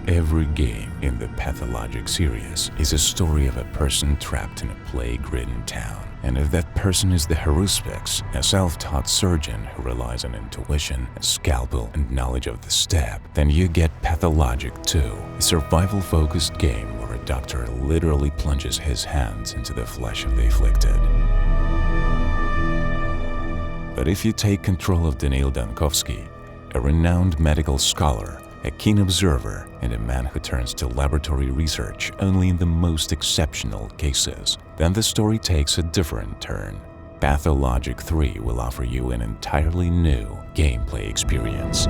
Every game in the Pathologic series is a story of a person trapped in a plague-ridden town. And if that person is the Haruspix, a self-taught surgeon who relies on intuition, a scalpel, and knowledge of the stab, then you get Pathologic 2, a survival-focused game where a doctor literally plunges his hands into the flesh of the afflicted. But if you take control of Daniil Dankovsky, a renowned medical scholar, a keen observer, and a man who turns to laboratory research only in the most exceptional cases, then the story takes a different turn. Pathologic 3 will offer you an entirely new gameplay experience.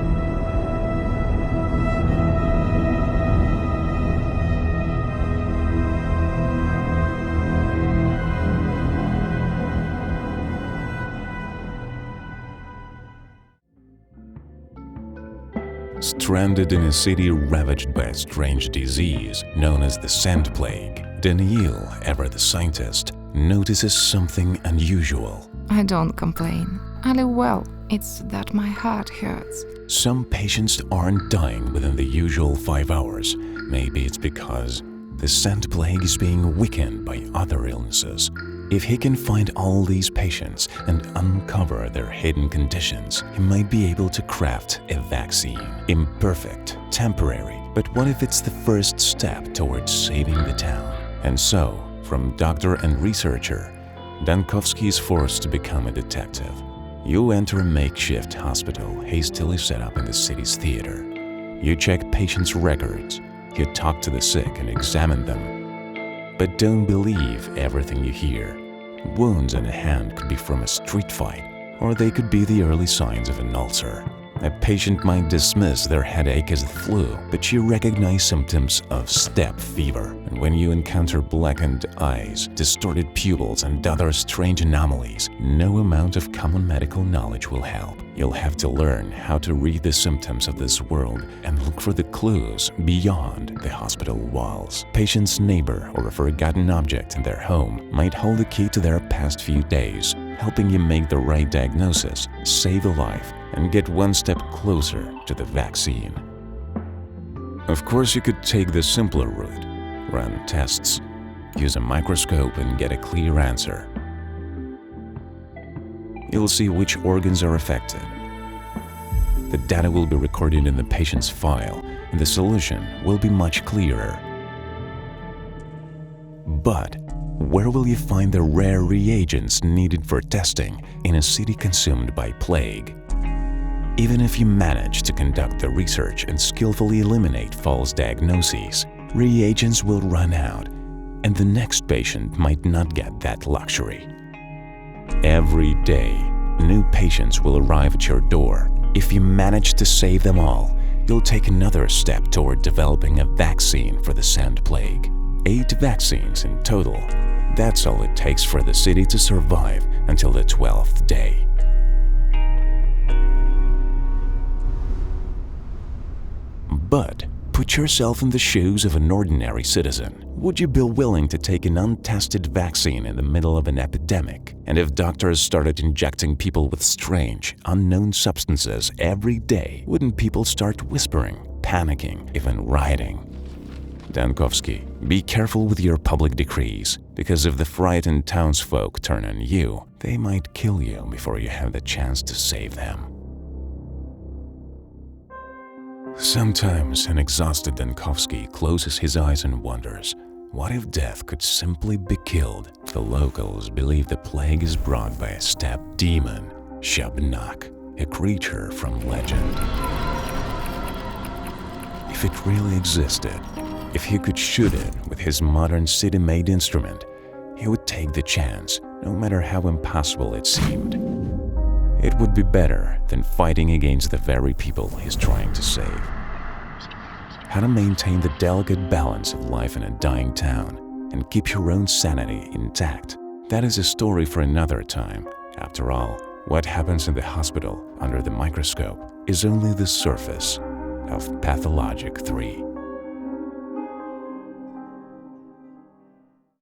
Stranded in a city ravaged by a strange disease known as the Sand Plague, Daniil, ever the scientist, notices something unusual. I don't complain. I live well. It's that my heart hurts. Some patients aren't dying within the usual 5 hours. Maybe it's because the Sand Plague is being weakened by other illnesses. If he can find all these patients and uncover their hidden conditions, he might be able to craft a vaccine. Imperfect, temporary, but what if it's the first step towards saving the town? And so, from doctor and researcher, Dankovsky is forced to become a detective. You enter a makeshift hospital hastily set up in the city's theater. You check patients' records. You talk to the sick and examine them. But don't believe everything you hear. Wounds on a hand could be from a street fight, or they could be the early signs of an ulcer. A patient might dismiss their headache as the flu, but you recognize symptoms of steppe fever. And when you encounter blackened eyes, distorted pupils, and other strange anomalies, no amount of common medical knowledge will help. You'll have to learn how to read the symptoms of this world and look for the clues beyond the hospital walls. Patient's neighbor or a forgotten object in their home might hold the key to their past few days, helping you make the right diagnosis, save a life, and get one step closer to the vaccine. Of course, you could take the simpler route, run tests, use a microscope and get a clear answer. You'll see which organs are affected. The data will be recorded in the patient's file, and the solution will be much clearer. But where will you find the rare reagents needed for testing in a city consumed by plague? Even if you manage to conduct the research and skillfully eliminate false diagnoses, reagents will run out, and the next patient might not get that luxury. Every day, new patients will arrive at your door. If you manage to save them all, you'll take another step toward developing a vaccine for the Sand Plague. 8 vaccines in total. That's all it takes for the city to survive until the 12th day. But put yourself in the shoes of an ordinary citizen. Would you be willing to take an untested vaccine in the middle of an epidemic? And if doctors started injecting people with strange, unknown substances every day, wouldn't people start whispering, panicking, even rioting? Dankovsky, be careful with your public decrees, because if the frightened townsfolk turn on you, they might kill you before you have the chance to save them. Sometimes an exhausted Dankovsky closes his eyes and wonders, what if death could simply be killed? The locals believe the plague is brought by a steppe demon, Shabnak, a creature from legend. If it really existed, if he could shoot it with his modern city-made instrument, he would take the chance, no matter how impossible it seemed. It would be better than fighting against the very people he's trying to save. How to maintain the delicate balance of life in a dying town and keep your own sanity intact, that is a story for another time. After all, what happens in the hospital under the microscope is only the surface of Pathologic 3.